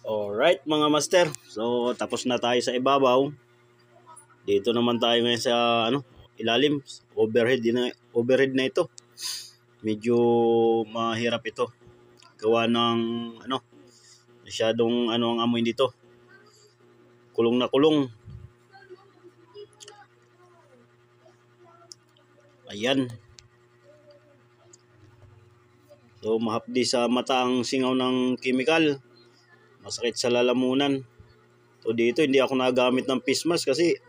Alright mga master, so tapos na tayo sa ibabaw. Dito naman tayo ngayon sa ilalim, overhead na ito. Medyo mahirap ito. Gawa ng masyadong ang amoy dito. Kulong na kulong. Ayan. So mahapdi sa mata ang singaw ng chemical. Masakit sa lalamunan. So dito hindi ako nagamit ng face mask kasi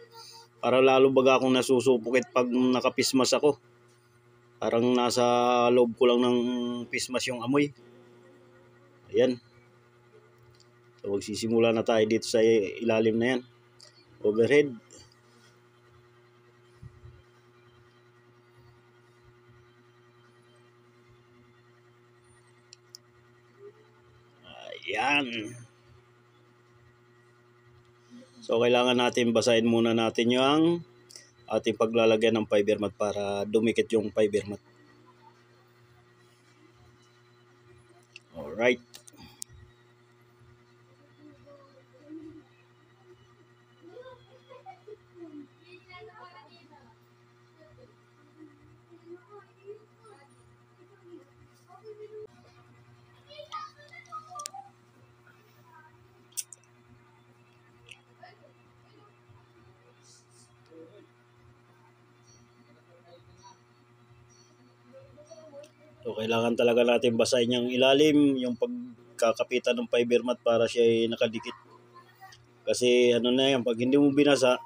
para lalo baga akong nasusupukit pag naka-face mask ako. Parang nasa loob ko lang ng face mask yung amoy. Ayan. So magsisimula na tayo dito sa ilalim na yan. Overhead. Ayan. So kailangan natin basahin muna natin yung ating paglalagyan ng fiber mat para dumikit yung fiber mat. Alright. So kailangan talaga natin basahin yung ilalim, yung pagkakapitan ng fiber mat para siya ay nakadikit. Kasi na yan, pag hindi mo binasa,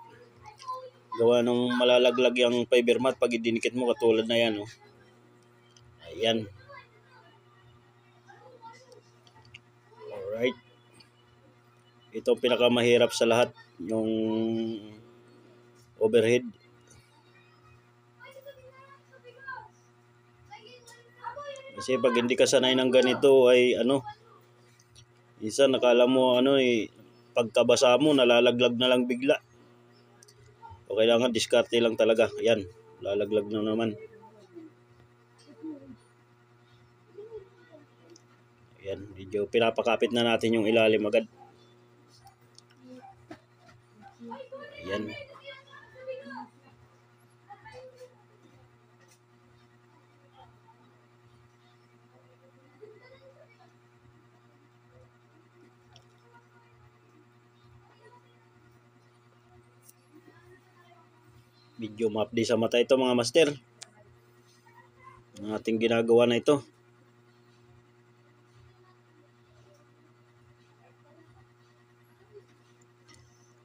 gawa ng malalaglag yung fiber mat pag idinikit mo katulad na yan. Oh. Ayan. Alright. Ito ang pinakamahirap sa lahat, yung overhead. Kasi pag hindi ka sanay ng ganito ay isa nakala mo pagkabasa mo nalalaglag na lang bigla. O kailangan diskarte lang talaga. Ayan, lalaglag na naman. Ayan, medyo pinapakapit na natin yung ilalim agad. Ayan. Medyo mapdi sa mata ito mga master. Ang ating ginagawa na ito.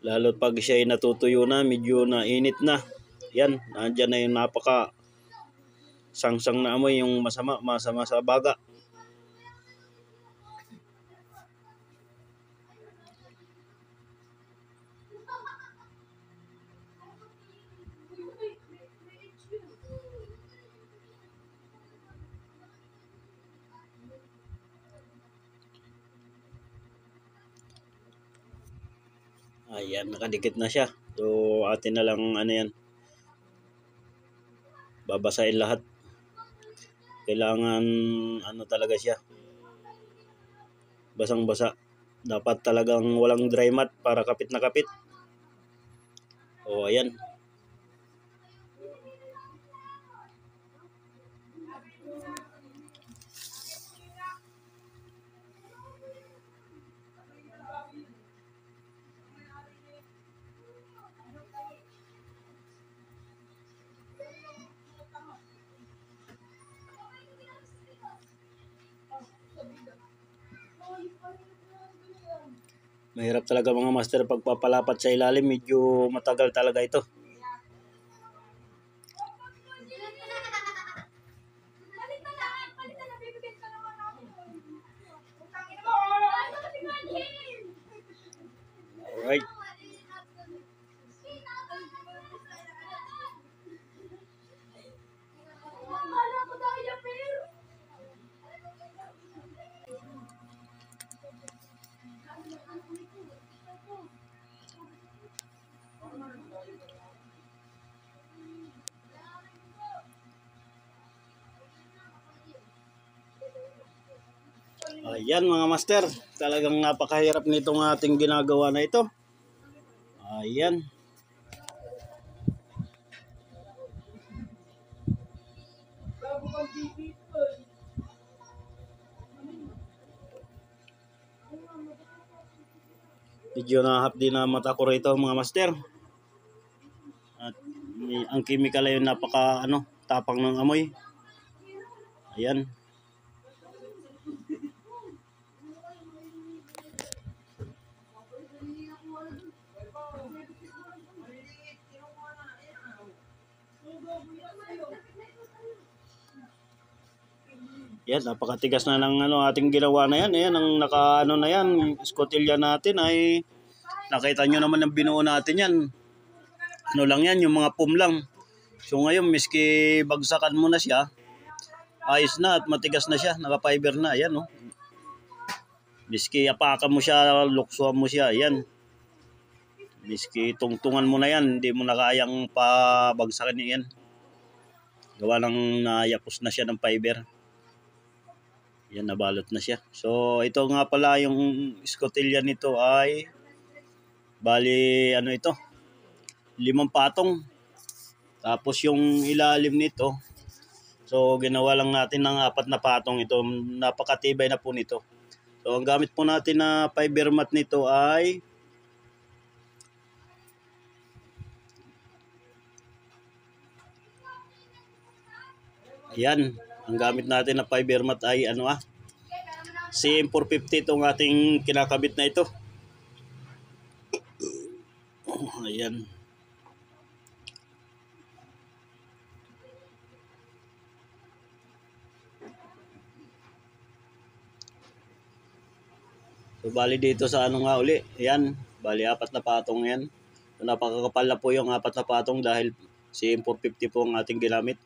Lalo pag siya ay natutuyo na, medyo nainit na. Yan, nandyan na yung napaka sangsang na amoy, yung masama sa baga. Ayan, nakadikit na siya. So, atin na lang yan. Babasahin lahat. Kailangan talaga siya. Basang-basa. Dapat talagang walang dry mat para kapit na kapit. O, ayan. Mahirap talaga mga master pagpapalapat sa ilalim, medyo matagal talaga ito. Alright. Ayan mga master, talagang napakahirap nitong ating ginagawa na ito. Ayan. Medyo nahapdi na mata ko rito mga master. At ang chemical ay napaka tapang ng amoy. Ayan. Yan, napakatigas na ng ating ginawa na yan. Ayan, ang na yan, escotilya natin ay nakita nyo naman ang binuo natin yan. Lang yan, yung mga foam lang. So ngayon, miski bagsakan mo na siya, ayos na at matigas na siya, naka-fiber na. Ayan, oh. Miski apakan mo siya, luksuan mo siya, ayan. Miski tungtungan mo na yan, hindi mo na kayang pabagsakan yan. Gawa ng nayapos na siya ng fiber. Yan, nabalot na siya. So, ito nga pala yung escotilya nito ay bali, ito, 5 patong. Tapos yung ilalim nito, so ginawa lang natin ng 4 na patong ito. Napakatibay na po nito. So, ang gamit po natin na fiber mat nito ay yan. Ang gamit natin na fiber mat ay CM450 itong ating kinakabit na ito. Ayan. So, bali dito sa nga uli. Ayan. Bali 4 na patong yan. So, napakakapal na po yung 4 na patong dahil CM450 po ang ating ginamit.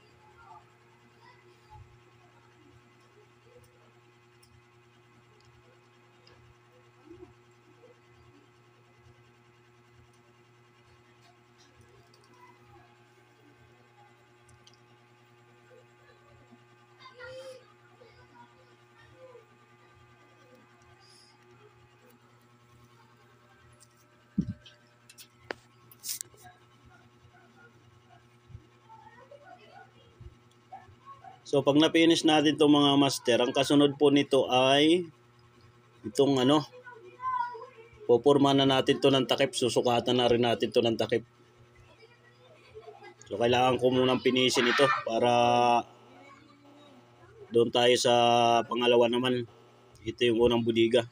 So pag na-finish natin itong mga master, ang kasunod po nito ay itong pupurma na natin to ng takip, susukatan na rin natin to ng takip. So kailangan ko munang pinisin ito para doon tayo sa pangalawa naman. Ito yung unang budiga.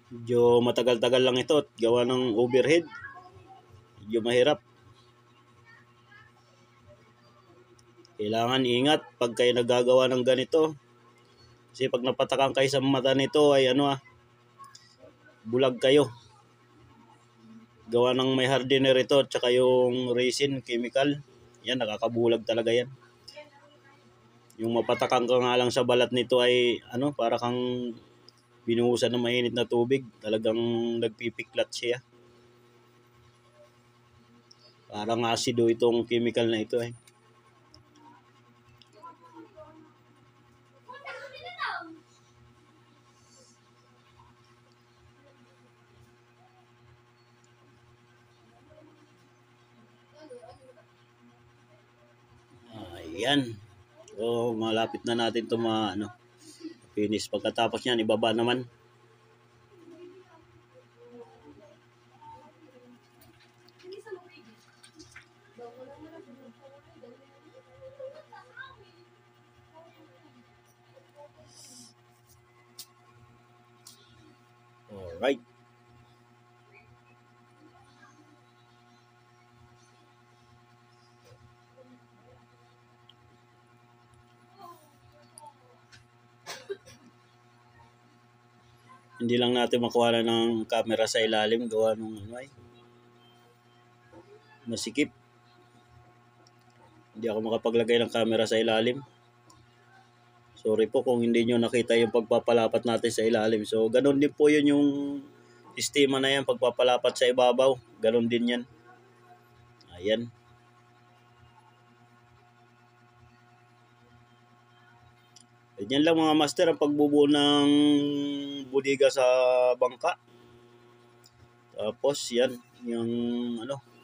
Medyo matagal-tagal lang ito at gawa ng overhead. Medyo mahirap. Kailangan ingat pag kayo nagagawa ng ganito. Kasi pag napatakan kayo sa mata nito ay bulag kayo. Gawa ng may hardener ito at saka yung resin chemical. Yan, nakakabulag talaga yan. Yung mapatakan ka nga lang sa balat nito ay para kang binuhusan ng mainit na tubig. Talagang nagpipiklat siya. Parang asido itong chemical na ito eh. Ayan. So, malapit na natin ito finish. Pagkatapos niyan, ibaba naman. Alright. Hindi lang natin makuha ng camera sa ilalim gawa nung masikip. Hindi ako makapaglagay ng camera sa ilalim. Sorry po kung hindi nyo nakita yung pagpapalapat natin sa ilalim. So, ganun din po yun yung sistema na yan, pagpapalapat sa ibabaw. Ganun din yan. Ayan. Ganyan lang mga master ang pagbubuo ng bodega sa bangka. Tapos yan, yung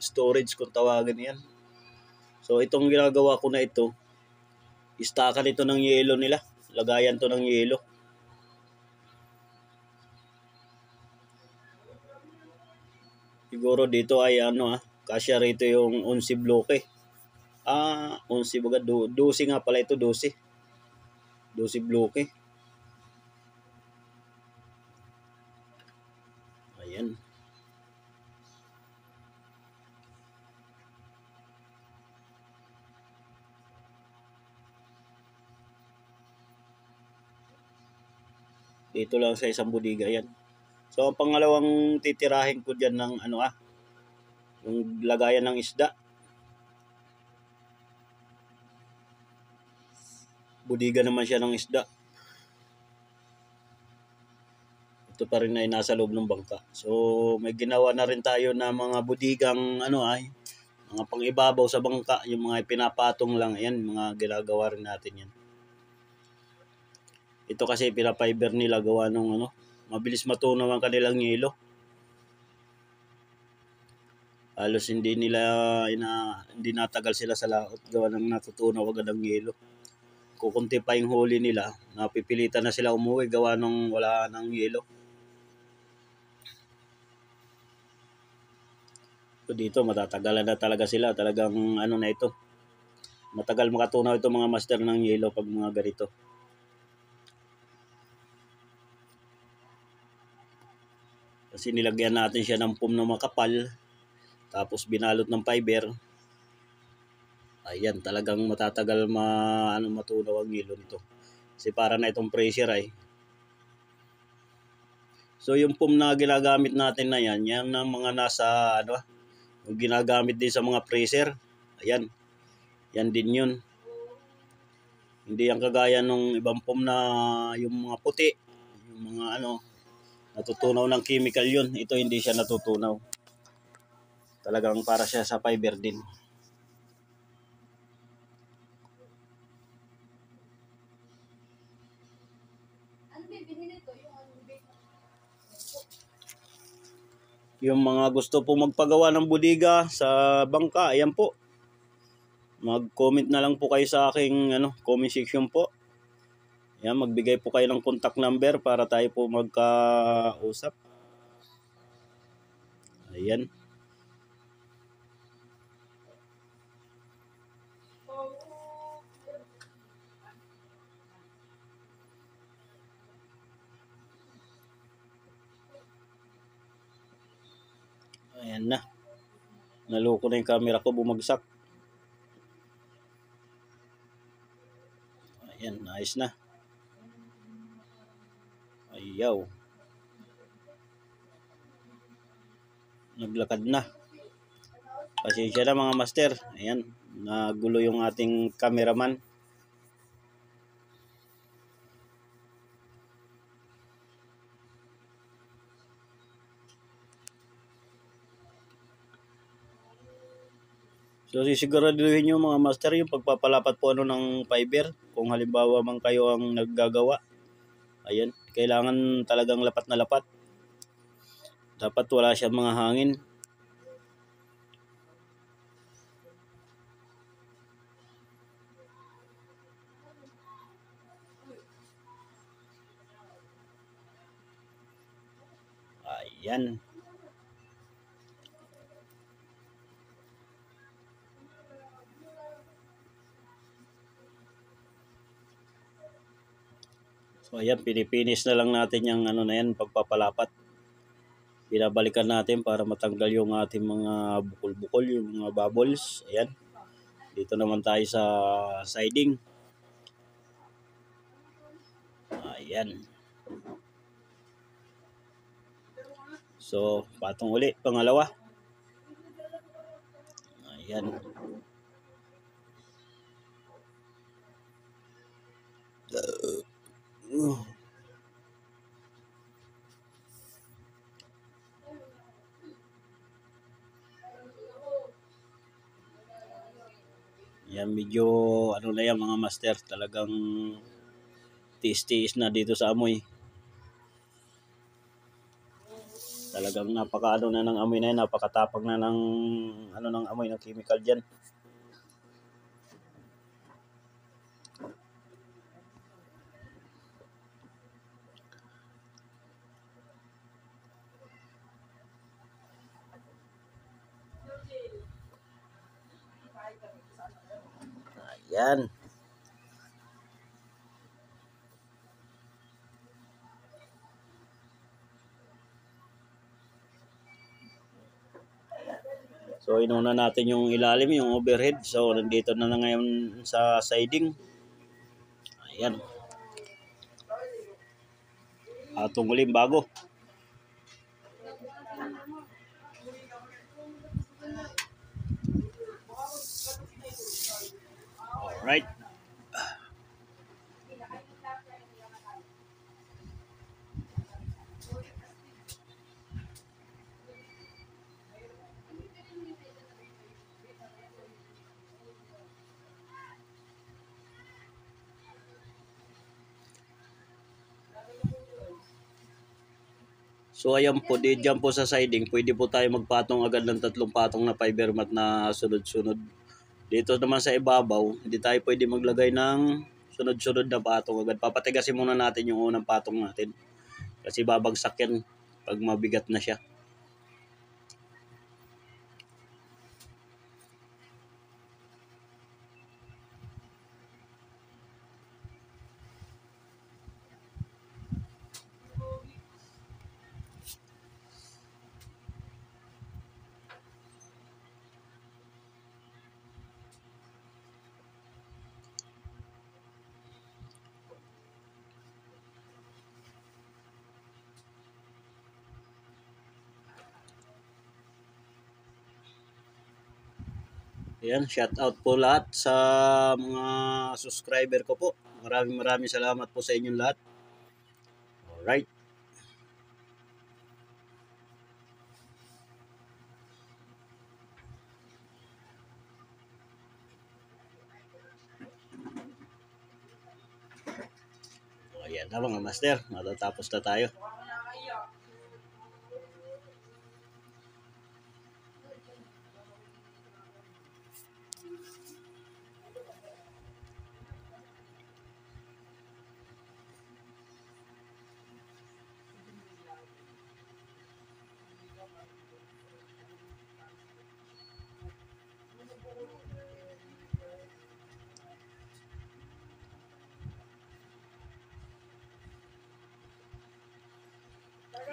storage kung tawagin yan. So itong ginagawa ko na ito, istakan ito ng yelo nila. Lagayan to ng yelo. Siguro dito ay kasya rito yung 11 bloke. 11 baga, 12 nga pala ito, 12. 12 bloke. Ayan. Dito lang sa isang bodega yan. So ang pangalawang titirahin ko diyan ng yung lagayan ng isda. Bodega naman siya ng isda. Ito pa rin ay nasa loob ng bangka. So may ginawa na rin tayo na mga bodigang mga pang-ibabaw sa bangka, yung mga pinapatong lang, ayan, mga ginagawa rin natin yan. Ito kasi pinapiber nila gawa nung mabilis matunaw ang kanilang yelo. Halos hindi natagal sila sa laot gawa ng natutunaw agad ang yelo. Kukunti pa yung huli nila, napipilitan na sila umuwi gawa nung wala nang yelo. So dito matatagalan na talaga sila, talagang na ito. Matagal makatunaw ito mga master ng yelo pag mga ganito. Kasi nilagyan natin siya ng foam na makapal, tapos binalot ng fiber. Ayan, talagang matatagal matunaw ang yelo nito. Kasi para na itong pressure ay. So yung foam na ginagamit natin na yan ang mga nasa yung ginagamit din sa mga freezer. Ayan. Yan din yun. Hindi yung kagaya nung ibang foam na yung mga puti, yung mga natutunaw ng chemical yun. Ito hindi siya natutunaw. Talagang para siya sa fiber din. Yung mga gusto po magpagawa ng bodega sa bangka, ayan po. Mag-comment na lang po kayo sa aking comment section po. Ayan, magbigay po kayo ng contact number para tayo po magkausap. Ayan. Ayan na. Naloko na yung camera ko, bumagsak. Ayan, nice na. Ayaw. Naglakad na. Pasensya na mga master. Ayan, nagulo yung ating cameraman. So sisiguraduhin nyo mga master yung pagpapalapat po ng fiber. Kung halimbawa man kayo ang naggagawa. Ayan, kailangan talagang lapat na lapat. Dapat wala siyang mga hangin. Ayan. So ayan, pinipinis na lang natin yung na yan, pagpapalapat. Binabalikan natin para matanggal yung ating mga bukol-bukol, yung mga bubbles. Ayan. Dito naman tayo sa siding. Ayan. So, patong uli, pangalawa. Ayan. Yan, medyo na yan mga master, talagang tiis-tiis na dito sa amoy. Talagang napaka na ng amoy na yan, napakatapang na ng ng amoy ng chemical diyan. Ayan. So inuna natin yung ilalim, yung overhead. So nandito na ngayon sa siding. Ayan. Atong uling bago. Alright. So ayan po, diyan po sa siding, pwede po tayo magpatong agad ng 3 patong na fiber mat na sunod-sunod. Dito naman sa ibabaw, hindi tayo pwede maglagay ng sunod-sunod na patong agad. Papatigasin muna natin yung unang patong natin. Kasi babagsak yan pag mabigat na siya. Ayan, shout out po lahat sa mga subscriber ko po. Maraming salamat po sa inyong lahat. Alright. Ayan na mga master, matatapos na tayo.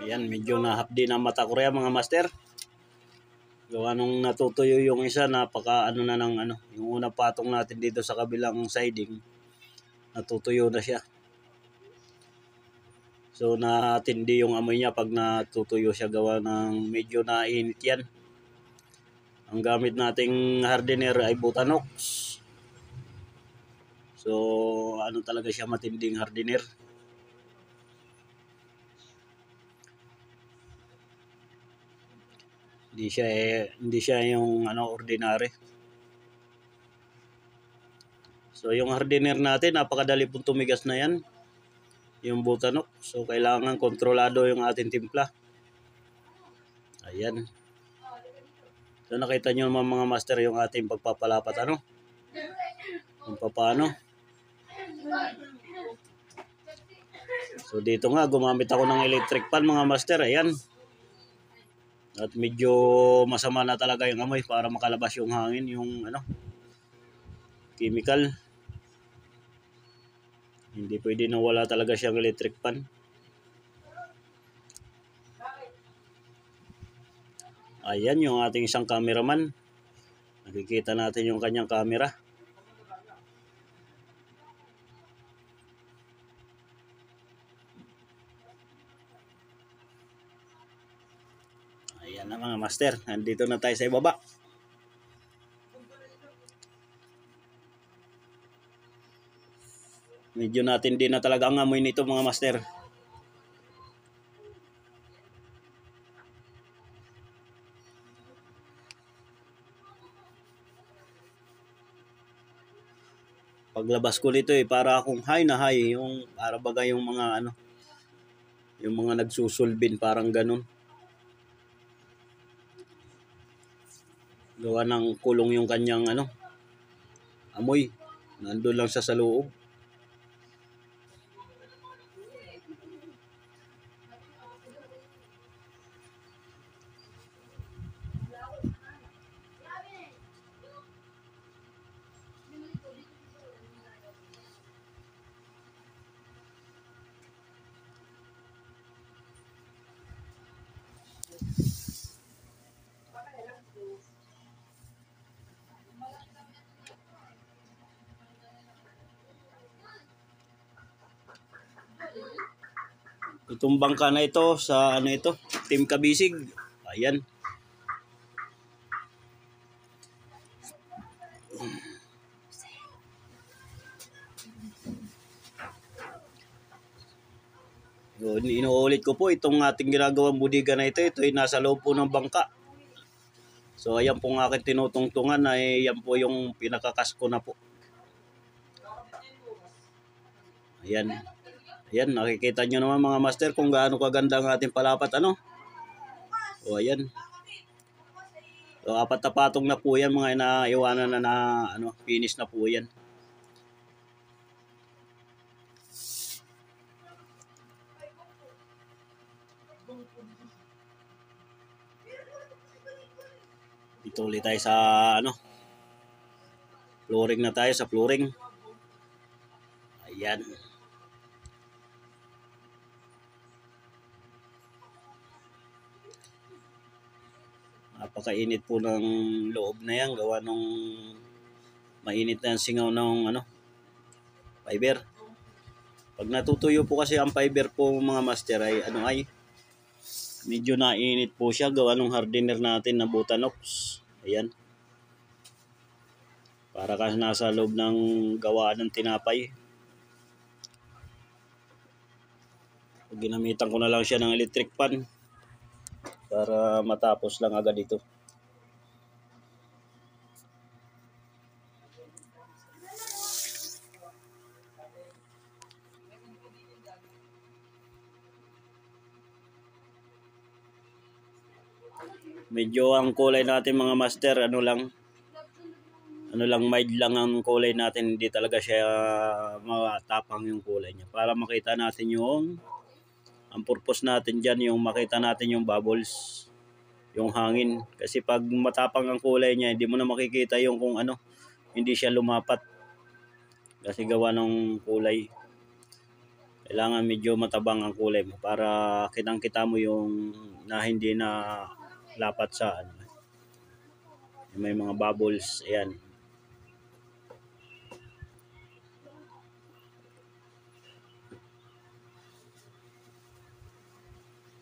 Ayan, medyo nahapdi na mata ko rin mga master. Gawa nung natutuyo yung isa, napaka na ng yung unang patong natin dito sa kabilang siding, natutuyo na siya. So natindi yung amoy niya pag natutuyo siya, gawa ng medyo nainit yan. Ang gamit nating hardener ay Butanox. So talaga siya, matinding hardener. Hindi siya yung ordinary. So yung hardener natin, napakadali pong tumigas na yan, yung Butanox. So kailangan kontrolado yung ating timpla. Ayan. So nakita nyo mga master yung ating pagpapalapat kung paano. So dito nga gumamit ako ng electric fan mga master. Ayan. At medyo masama na talaga yung amoy para makalabas yung hangin, yung chemical. Hindi pwede na wala talaga siyang electric fan. Ayan yung ating isang cameraman. Nakikita natin yung kanyang camera. Ayan na mga master, nandito na tayo sa ibaba. Medyo natin din na talaga ang amoy nito mga master. Pag Paglabas ko nito para akong high na high, yung para bagay yung mga yung mga nagsusulbin, parang ganun. Gawa ng kulong yung kanyang amoy. Nandun lang sa loob. Itong bangka na ito sa ito, Team Kabisig. Ayan. Yun, inuulit ko po itong ating ginagawang budiga na ito ay nasa loob po ng bangka. So ayan po ang aking tinutungtungan ay yan po yung pinakakasko na po. Ayan. Ayan, nakikita nyo naman mga master kung gaano kaganda ang ating palapat O ayan. So 4 na patong na po yan, mga inaiwanan na finish na po yan. Dito ulit tayo sa flooring na tayo, sa flooring. Ayan. Napakainit po ng loob na yan, gawa nung mainit na ang singaw ng fiber. Pag natutuyo po kasi ang fiber po mga master ay medyo nainit po siya, gawa nung hardener natin na Butanox. Ayan. Para kasi nasa loob ng gawaan ng tinapay. Ginamitan ko na lang siya ng electric fan para matapos lang agad ito. Medyo ang kulay natin mga master lang mild lang ang kulay natin, hindi talaga siya matapang yung kulay niya, para makita natin ang purpose natin diyan, yung makita natin yung bubbles, yung hangin. Kasi pag matapang ang kulay niya, hindi mo na makikita yung kung hindi siya lumapat kasi gawa ng kulay. Kailangan medyo matabang ang kulay mo para kitang-kita mo yung na hindi na lapat sa may mga bubbles. Ayan.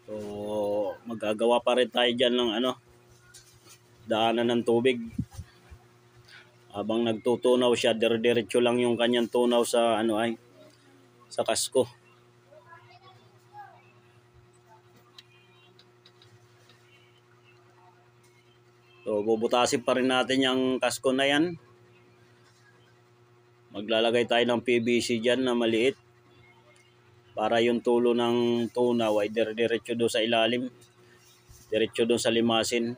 So magagawa pa rin tayo dyan ng daanan ng tubig. Habang nagtutunaw siya, diretso lang yung kanyang tunaw sa sa kasko. So bubutasin pa rin natin yung kasko na yan. Maglalagay tayo ng PVC dyan na maliit para yung tulo ng tunaw ay diretso doon sa ilalim, diretso doon sa limasin,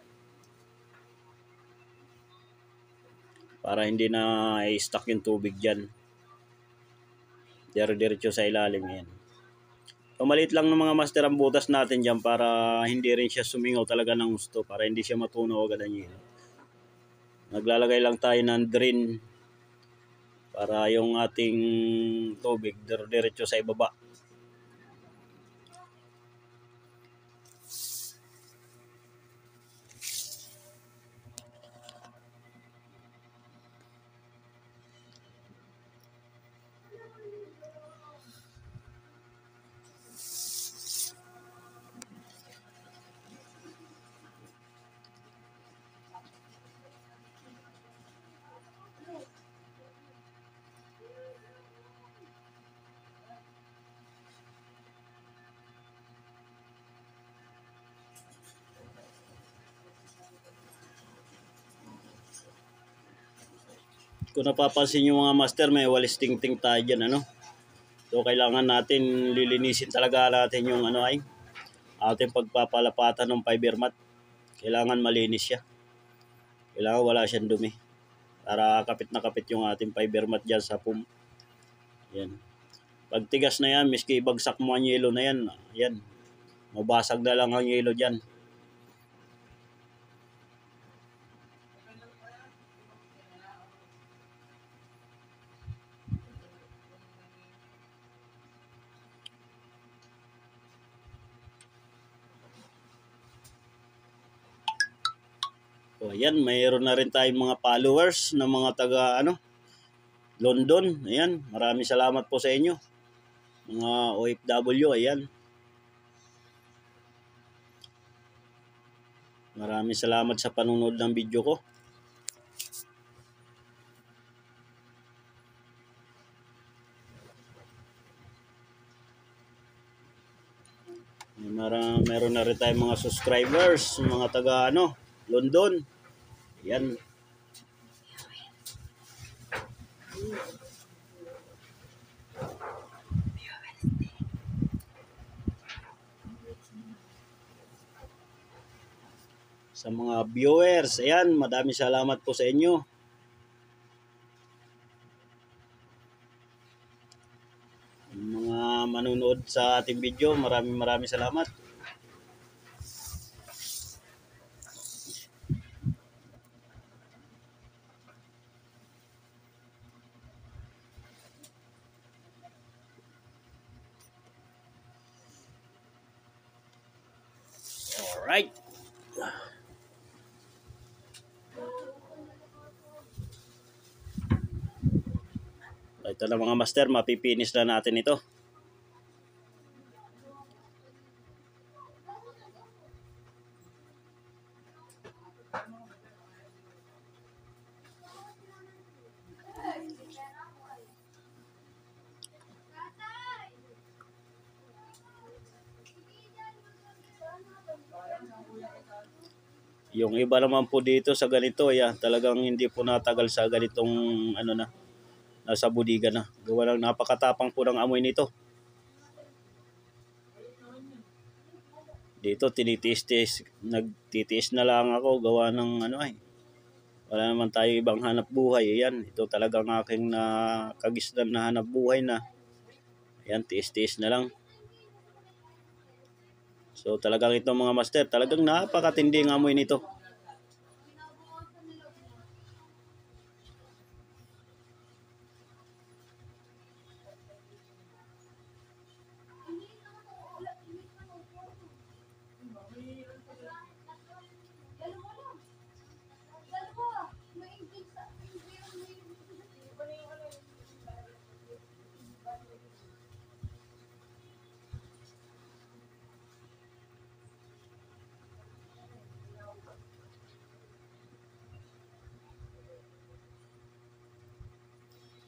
para hindi na i-stuck yung tubig dyan, diretso sa ilalim yan. So maliit lang ng mga master ang butas natin dyan para hindi rin siya sumingaw talaga ng gusto, para hindi siya matunaw agad ang ilaw. Naglalagay lang tayo ng drain para yung ating tubig diretso sa ibaba. Kung napapansin yung mga master, may walis ting-ting tayo dyan, ano. So kailangan natin lilinisin talaga natin yung ano ay ating pagpapalapatan ng fiber mat. Kailangan malinis siya. Kailangan wala siyang dumi. Para kapit na kapit yung ating fiber mat dyan sa pum. Yan. Pag tigas na yan, miski ibagsak mo ang yelo na yan, yan. Mabasag na lang ang yelo dyan. So ayan, mayroon na rin tayong mga followers na mga taga London. Ayan, maraming salamat po sa inyo. Mga OFW, ayan. Maraming salamat sa panunod ng video ko. Meron na rin tayong mga subscribers, mga taga London. Ayan. Sa mga viewers, ayan, maraming salamat po sa inyo. Mga manunood sa ating video, maraming salamat. Alright. Ito na mga master, mapipinis na natin ito. Yung iba naman po dito sa ganito, ayan, talagang hindi po natagal sa ganitong nasa budiga na. Gawa lang napakatapang po ng amoy nito. Dito nagtitiis na lang ako gawa ng wala naman tayo ibang hanap buhay. Ayan, ito talagang aking nakagisnan na hanap buhay na. Ayan, tiis-tiis na lang. So talagang ito mga master, talagang napakatindi ang amoy nito.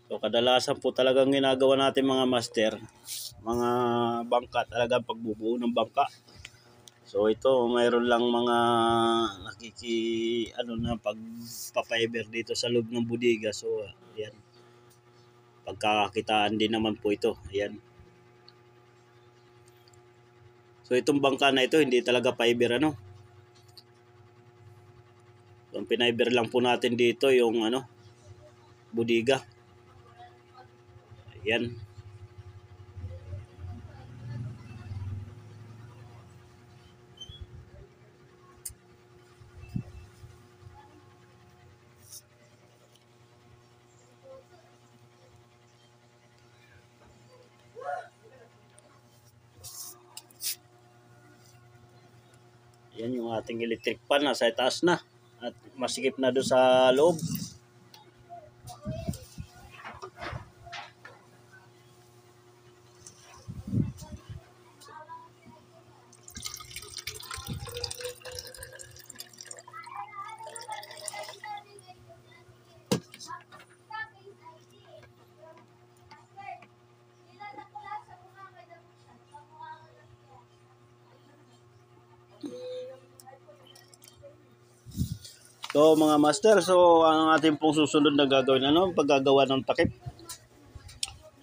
So kadalasan po talagang ginagawa natin mga master, mga bangka, talagang pagbubuo ng bangka. So ito, mayroon lang mga pagpapiber dito sa loob ng budiga. So ayan, pagkakakitaan din naman po ito. Ayan. So itong bangka na ito, hindi talaga fiber So, ang piniber lang po natin dito yung budiga. Ayan. Yan yung ating electric pan, nasa itaas na at masikip na doon sa loob. So mga master, so ang ating pong susunod na gagawin, paggagawa ng takip.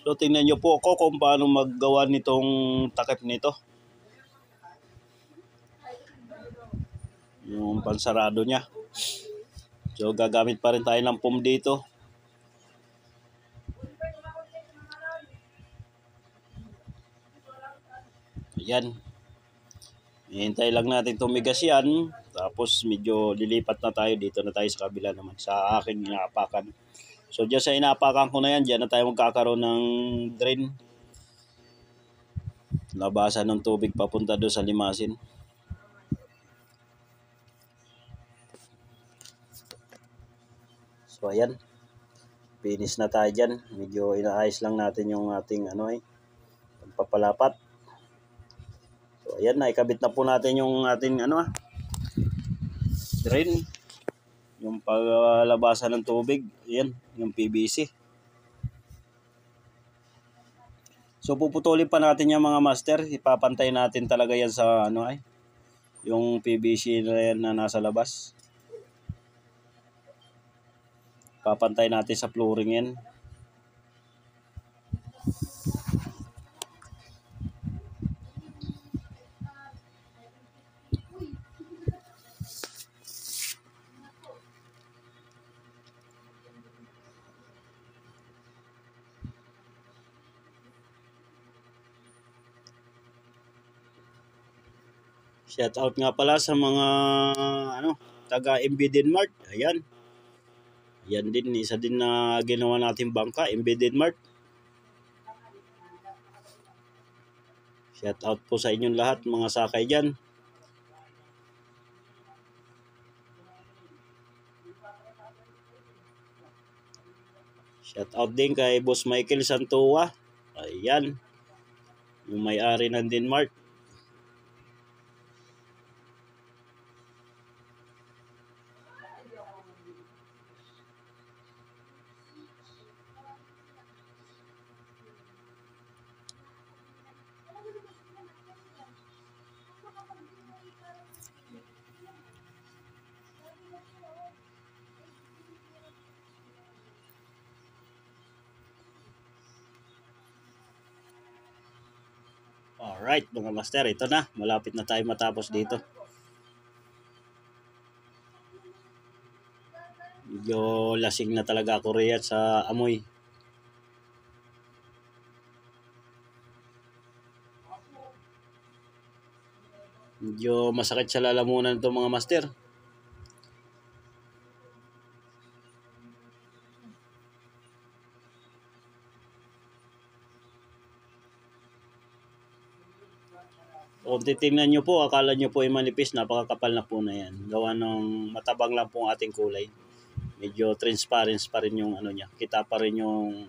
So tingnan nyo po ako kung paano maggawa nitong takip nito. Yung pansarado niya. So gagamit pa rin tayo ng foam dito. Ayan. Hintay lang natin tumigas yan. Tapos medyo lilipat na tayo. Dito na tayo sa kabila naman. Sa aking inaapakan. So dyan sa inaapakan ko na yan. Dyan na tayo magkakaroon ng drain. Labasan ng tubig papunta doon sa limasin. So ayan. Finish na tayo dyan. Medyo inaayos lang natin yung ating pagpapalapat. So ayan, naikabit na po natin yung ating drain. Yung paglabasan ng tubig. Ayan, yung PVC. So puputulin pa natin yung mga master. Ipapantay natin talaga yan sa yung PVC na yan na nasa labas. Papantay natin sa flooring yan. Shout out nga pala sa mga taga MB Denmark. Ayan. Yan din, isa din na ginawa natin bangka, MB Denmark. Shout out po sa inyong lahat, mga sakay dyan. Shout out din kay Boss Michael Santua. Ayan. Yung may-ari ng Denmark. Alright mga master, ito na. Malapit na tayo matapos dito. Medyo lasing na talaga ako riyan sa amoy. Medyo masakit sa lalamunan ito mga master. Kung titingnan nyo po, akala nyo po ay manipis, napakakapal na po na yan. Gawa ng matabang lang po ang ating kulay. Medyo transparent pa rin yung niya. Kita pa rin yung